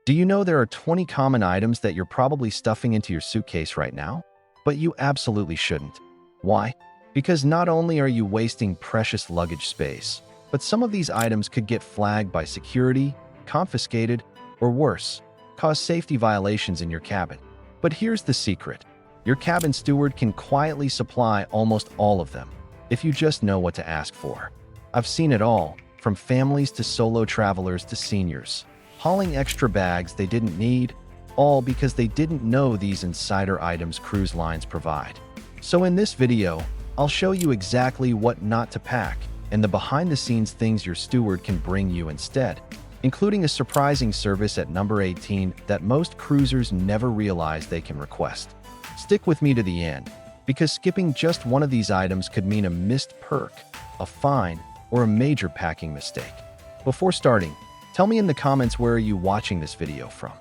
Do you know there are 20 common items that you're probably stuffing into your suitcase right now? But you absolutely shouldn't. Why? Because not only are you wasting precious luggage space, but some of these items could get flagged by security, confiscated, or worse, cause safety violations in your cabin. But here's the secret. Your cabin steward can quietly supply almost all of them, if you just know what to ask for. I've seen it all, from families to solo travelers to seniors, hauling extra bags they didn't need, all because they didn't know these insider items cruise lines provide. So in this video, I'll show you exactly what not to pack and the behind-the-scenes things your steward can bring you instead, including a surprising service at number 18 that most cruisers never realize they can request. Stick with me to the end, because skipping just one of these items could mean a missed perk, a fine, or a major packing mistake. Before starting, tell me in the comments where are you watching this video from.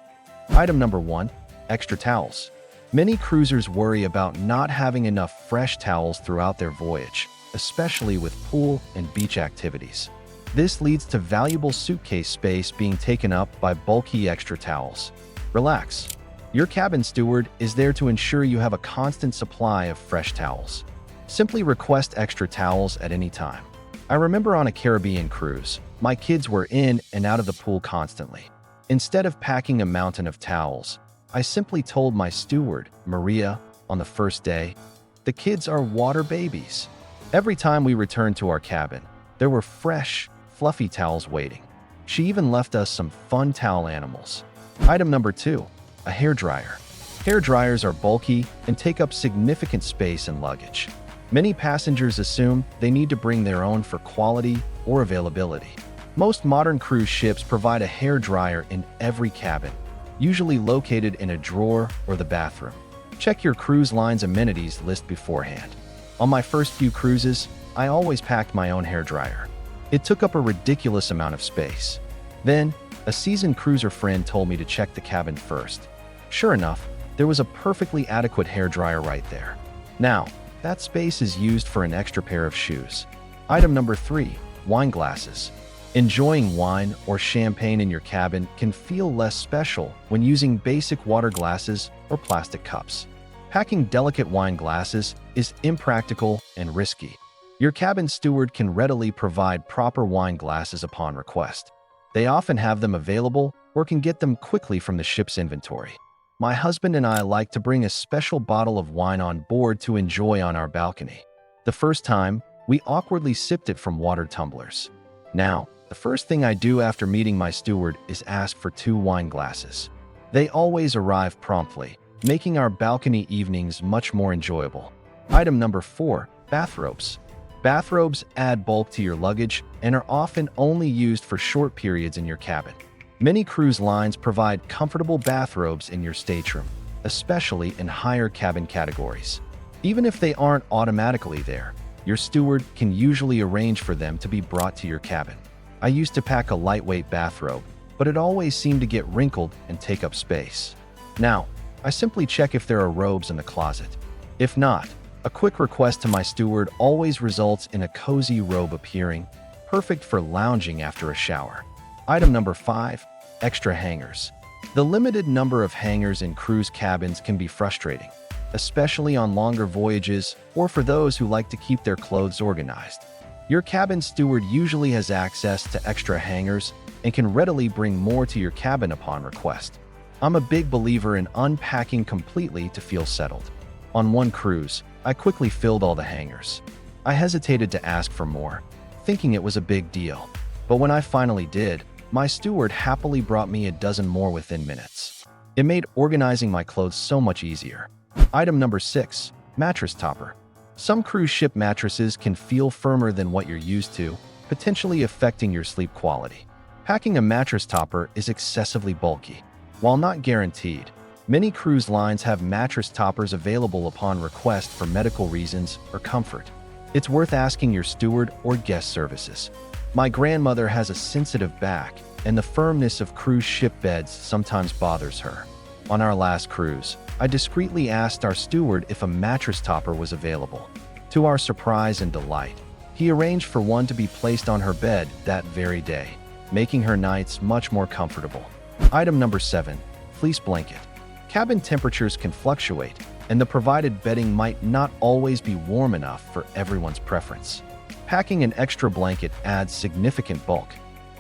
Item number 1, extra towels. Many cruisers worry about not having enough fresh towels throughout their voyage, especially with pool and beach activities. This leads to valuable suitcase space being taken up by bulky extra towels. Relax. Your cabin steward is there to ensure you have a constant supply of fresh towels. Simply request extra towels at any time. I remember on a Caribbean cruise, my kids were in and out of the pool constantly. Instead of packing a mountain of towels, I simply told my steward, Maria, on the first day, "The kids are water babies." Every time we returned to our cabin, there were fresh, fluffy towels waiting. She even left us some fun towel animals. Item number 2, a hairdryer. Hair dryers are bulky and take up significant space in luggage. Many passengers assume they need to bring their own for quality or availability. Most modern cruise ships provide a hair dryer in every cabin, usually located in a drawer or the bathroom. Check your cruise line's amenities list beforehand. On my first few cruises, I always packed my own hair dryer. It took up a ridiculous amount of space. Then, a seasoned cruiser friend told me to check the cabin first. Sure enough, there was a perfectly adequate hair dryer right there. Now, that space is used for an extra pair of shoes. Item number 3, wine glasses. Enjoying wine or champagne in your cabin can feel less special when using basic water glasses or plastic cups. Packing delicate wine glasses is impractical and risky. Your cabin steward can readily provide proper wine glasses upon request. They often have them available or can get them quickly from the ship's inventory. My husband and I like to bring a special bottle of wine on board to enjoy on our balcony. The first time, we awkwardly sipped it from water tumblers. Now, the first thing I do after meeting my steward is ask for 2 wine glasses. They always arrive promptly, making our balcony evenings much more enjoyable. Item number 4, bathrobes. Bathrobes add bulk to your luggage and are often only used for short periods in your cabin. Many cruise lines provide comfortable bathrobes in your stateroom, especially in higher cabin categories. Even if they aren't automatically there, your steward can usually arrange for them to be brought to your cabin. I used to pack a lightweight bathrobe, but it always seemed to get wrinkled and take up space. Now, I simply check if there are robes in the closet. If not, a quick request to my steward always results in a cozy robe appearing, perfect for lounging after a shower. Item number 5, extra hangers. The limited number of hangers in cruise cabins can be frustrating, especially on longer voyages or for those who like to keep their clothes organized. Your cabin steward usually has access to extra hangers and can readily bring more to your cabin upon request. I'm a big believer in unpacking completely to feel settled. On one cruise, I quickly filled all the hangers. I hesitated to ask for more, thinking it was a big deal. But when I finally did, my steward happily brought me a dozen more within minutes. It made organizing my clothes so much easier. Item number 6, mattress topper. Some cruise ship mattresses can feel firmer than what you're used to, potentially affecting your sleep quality. Packing a mattress topper is excessively bulky. While not guaranteed, many cruise lines have mattress toppers available upon request for medical reasons or comfort. It's worth asking your steward or guest services. My grandmother has a sensitive back, and the firmness of cruise ship beds sometimes bothers her. On our last cruise, I discreetly asked our steward if a mattress topper was available. To our surprise and delight, he arranged for one to be placed on her bed that very day, making her nights much more comfortable. Item number 7. Fleece blanket. Cabin temperatures can fluctuate, and the provided bedding might not always be warm enough for everyone's preference. Packing an extra blanket adds significant bulk.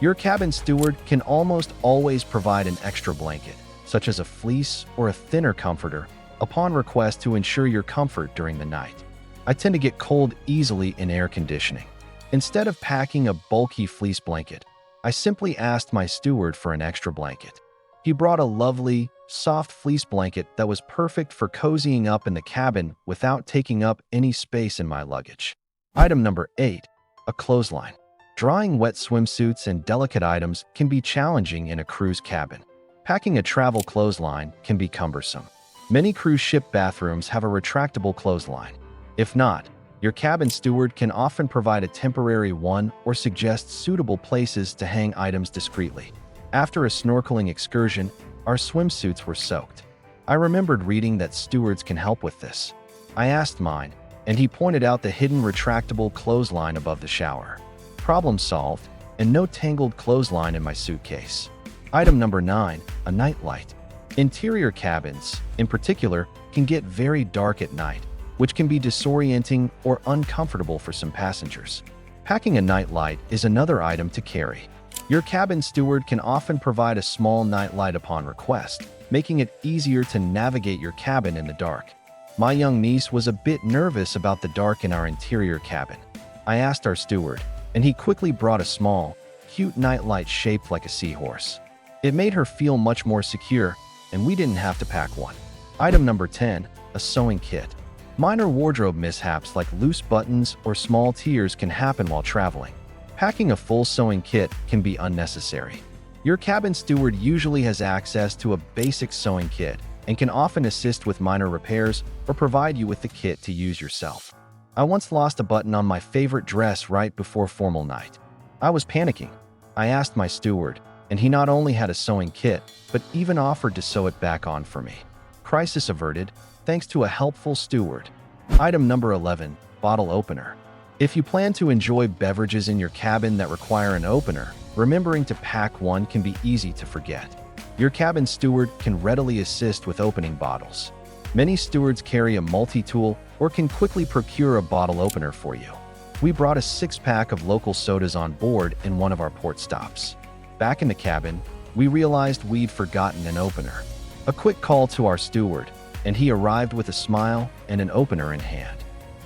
Your cabin steward can almost always provide an extra blanket, such as a fleece or a thinner comforter, upon request to ensure your comfort during the night. I tend to get cold easily in air conditioning. Instead of packing a bulky fleece blanket, I simply asked my steward for an extra blanket. He brought a lovely, soft fleece blanket that was perfect for cozying up in the cabin without taking up any space in my luggage. Item number 8. A clothesline. Drying wet swimsuits and delicate items can be challenging in a cruise cabin. Packing a travel clothesline can be cumbersome. Many cruise ship bathrooms have a retractable clothesline. If not, your cabin steward can often provide a temporary one or suggest suitable places to hang items discreetly. After a snorkeling excursion, our swimsuits were soaked. I remembered reading that stewards can help with this. I asked mine, and he pointed out the hidden retractable clothesline above the shower. Problem solved, and no tangled clothesline in my suitcase. Item number 9. A nightlight. Interior cabins, in particular, can get very dark at night, which can be disorienting or uncomfortable for some passengers. Packing a nightlight is another item to carry. Your cabin steward can often provide a small nightlight upon request, making it easier to navigate your cabin in the dark. My young niece was a bit nervous about the dark in our interior cabin. I asked our steward, and he quickly brought a small, cute nightlight shaped like a seahorse. It made her feel much more secure, and we didn't have to pack one. Item number 10. A sewing kit. Minor wardrobe mishaps like loose buttons or small tears can happen while traveling. Packing a full sewing kit can be unnecessary. Your cabin steward usually has access to a basic sewing kit and can often assist with minor repairs or provide you with the kit to use yourself. I once lost a button on my favorite dress right before formal night. I was panicking. I asked my steward, and he not only had a sewing kit, but even offered to sew it back on for me. Crisis averted, thanks to a helpful steward. Item number 11. Bottle opener. If you plan to enjoy beverages in your cabin that require an opener, remembering to pack one can be easy to forget. Your cabin steward can readily assist with opening bottles. Many stewards carry a multi-tool or can quickly procure a bottle opener for you. We brought a 6-pack of local sodas on board in one of our port stops. Back in the cabin, we realized we'd forgotten an opener. A quick call to our steward, and he arrived with a smile and an opener in hand.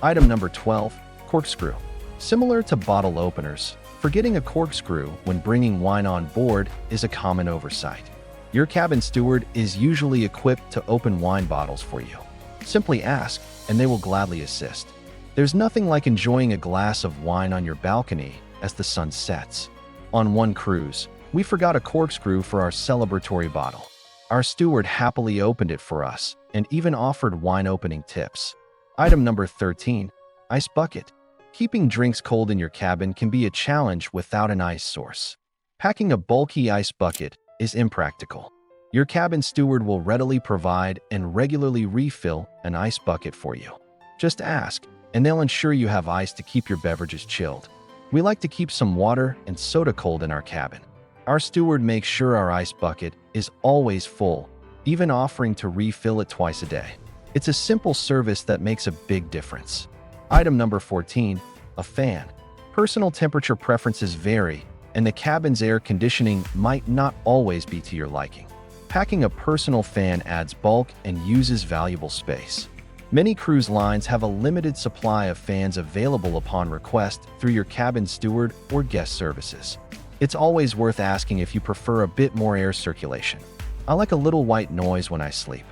Item number 12. Corkscrew. Similar to bottle openers, forgetting a corkscrew when bringing wine on board is a common oversight. Your cabin steward is usually equipped to open wine bottles for you. Simply ask, and they will gladly assist. There's nothing like enjoying a glass of wine on your balcony as the sun sets. On one cruise, we forgot a corkscrew for our celebratory bottle. Our steward happily opened it for us and even offered wine opening tips. Item number 13. Ice bucket. Keeping drinks cold in your cabin can be a challenge without an ice source. Packing a bulky ice bucket is impractical. Your cabin steward will readily provide and regularly refill an ice bucket for you. Just ask, and they'll ensure you have ice to keep your beverages chilled. We like to keep some water and soda cold in our cabin. Our steward makes sure our ice bucket is always full, even offering to refill it twice a day. It's a simple service that makes a big difference. Item number 14. A fan. Personal temperature preferences vary, and the cabin's air conditioning might not always be to your liking. Packing a personal fan adds bulk and uses valuable space. Many cruise lines have a limited supply of fans available upon request through your cabin steward or guest services. It's always worth asking if you prefer a bit more air circulation. I like a little white noise when I sleep.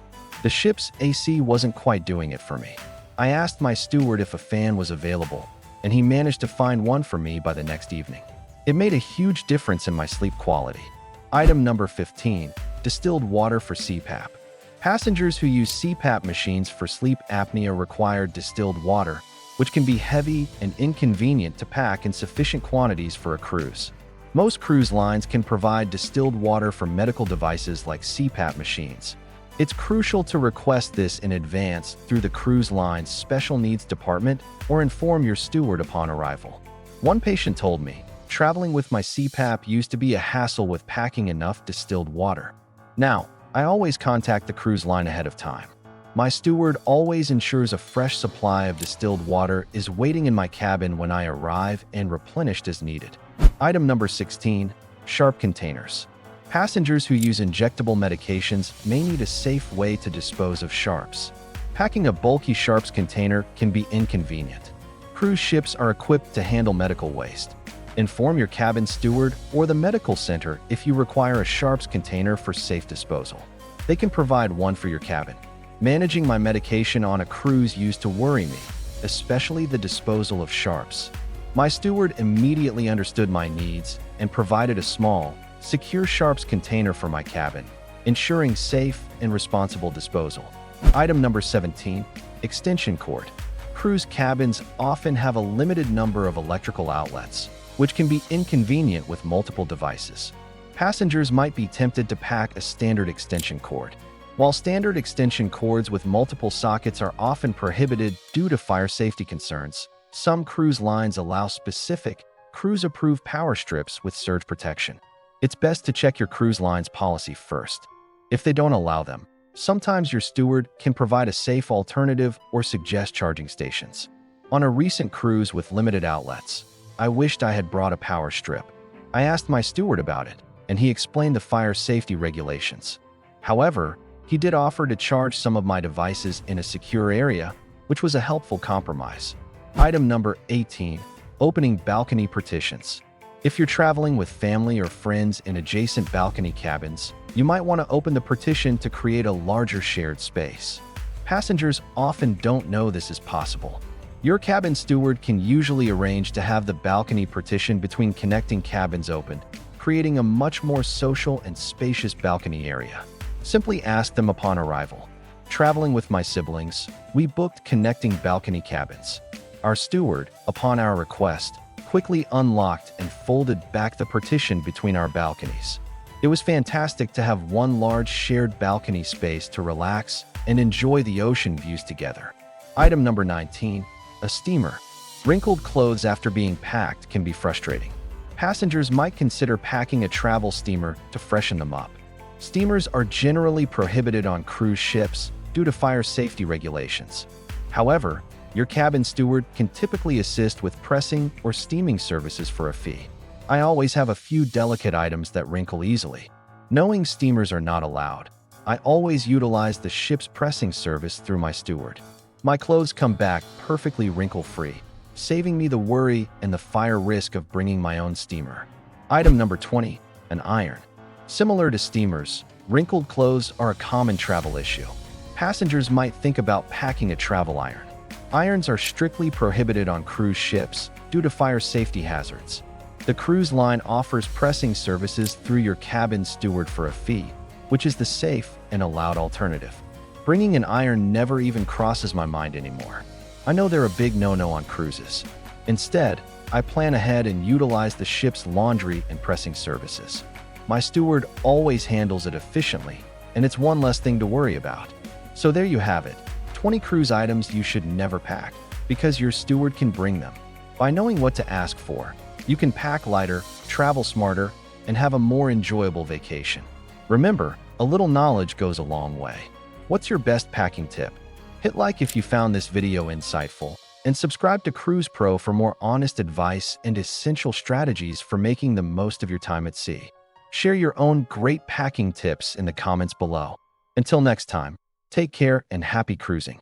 The ship's AC wasn't quite doing it for me. I asked my steward if a fan was available, and he managed to find one for me by the next evening. It made a huge difference in my sleep quality. Item number 15. Distilled water for CPAP. Passengers who use CPAP machines for sleep apnea require distilled water, which can be heavy and inconvenient to pack in sufficient quantities for a cruise. Most cruise lines can provide distilled water for medical devices like CPAP machines. It's crucial to request this in advance through the cruise line's special needs department or inform your steward upon arrival. One patient told me, traveling with my CPAP used to be a hassle with packing enough distilled water. Now, I always contact the cruise line ahead of time. My steward always ensures a fresh supply of distilled water is waiting in my cabin when I arrive and replenished as needed. Item number 16, sharp containers. Passengers who use injectable medications may need a safe way to dispose of sharps. Packing a bulky sharps container can be inconvenient. Cruise ships are equipped to handle medical waste. Inform your cabin steward or the medical center if you require a sharps container for safe disposal. They can provide one for your cabin. Managing my medication on a cruise used to worry me, especially the disposal of sharps. My steward immediately understood my needs and provided a small, secure sharps container for my cabin, ensuring safe and responsible disposal. Item number 17, extension cord. Cruise cabins often have a limited number of electrical outlets, which can be inconvenient with multiple devices. Passengers might be tempted to pack a standard extension cord. While standard extension cords with multiple sockets are often prohibited due to fire safety concerns, some cruise lines allow specific, cruise-approved power strips with surge protection. It's best to check your cruise line's policy first. If they don't allow them, sometimes your steward can provide a safe alternative or suggest charging stations. On a recent cruise with limited outlets, I wished I had brought a power strip. I asked my steward about it, and he explained the fire safety regulations. However, he did offer to charge some of my devices in a secure area, which was a helpful compromise. Item number 18, opening balcony partitions. If you're traveling with family or friends in adjacent balcony cabins, you might want to open the partition to create a larger shared space. Passengers often don't know this is possible. Your cabin steward can usually arrange to have the balcony partition between connecting cabins opened, creating a much more social and spacious balcony area. Simply ask them upon arrival. Traveling with my siblings, we booked connecting balcony cabins. Our steward, upon our request, quickly unlocked and folded back the partition between our balconies. It was fantastic to have one large shared balcony space to relax and enjoy the ocean views together. Item number 19, a steamer. Wrinkled clothes after being packed can be frustrating. Passengers might consider packing a travel steamer to freshen them up. Steamers are generally prohibited on cruise ships due to fire safety regulations. However, your cabin steward can typically assist with pressing or steaming services for a fee. I always have a few delicate items that wrinkle easily. Knowing steamers are not allowed, I always utilize the ship's pressing service through my steward. My clothes come back perfectly wrinkle-free, saving me the worry and the fire risk of bringing my own steamer. Item number 20, an iron. Similar to steamers, wrinkled clothes are a common travel issue. Passengers might think about packing a travel iron. Irons are strictly prohibited on cruise ships due to fire safety hazards. The cruise line offers pressing services through your cabin steward for a fee, which is the safe and allowed alternative. Bringing an iron never even crosses my mind anymore. I know they're a big no-no on cruises. Instead, I plan ahead and utilize the ship's laundry and pressing services. My steward always handles it efficiently, and it's one less thing to worry about. So there you have it, 20 cruise items you should never pack, because your steward can bring them. By knowing what to ask for, you can pack lighter, travel smarter, and have a more enjoyable vacation. Remember, a little knowledge goes a long way. What's your best packing tip? Hit like if you found this video insightful, and subscribe to Cruise Pro for more honest advice and essential strategies for making the most of your time at sea. Share your own great packing tips in the comments below. Until next time, take care and happy cruising.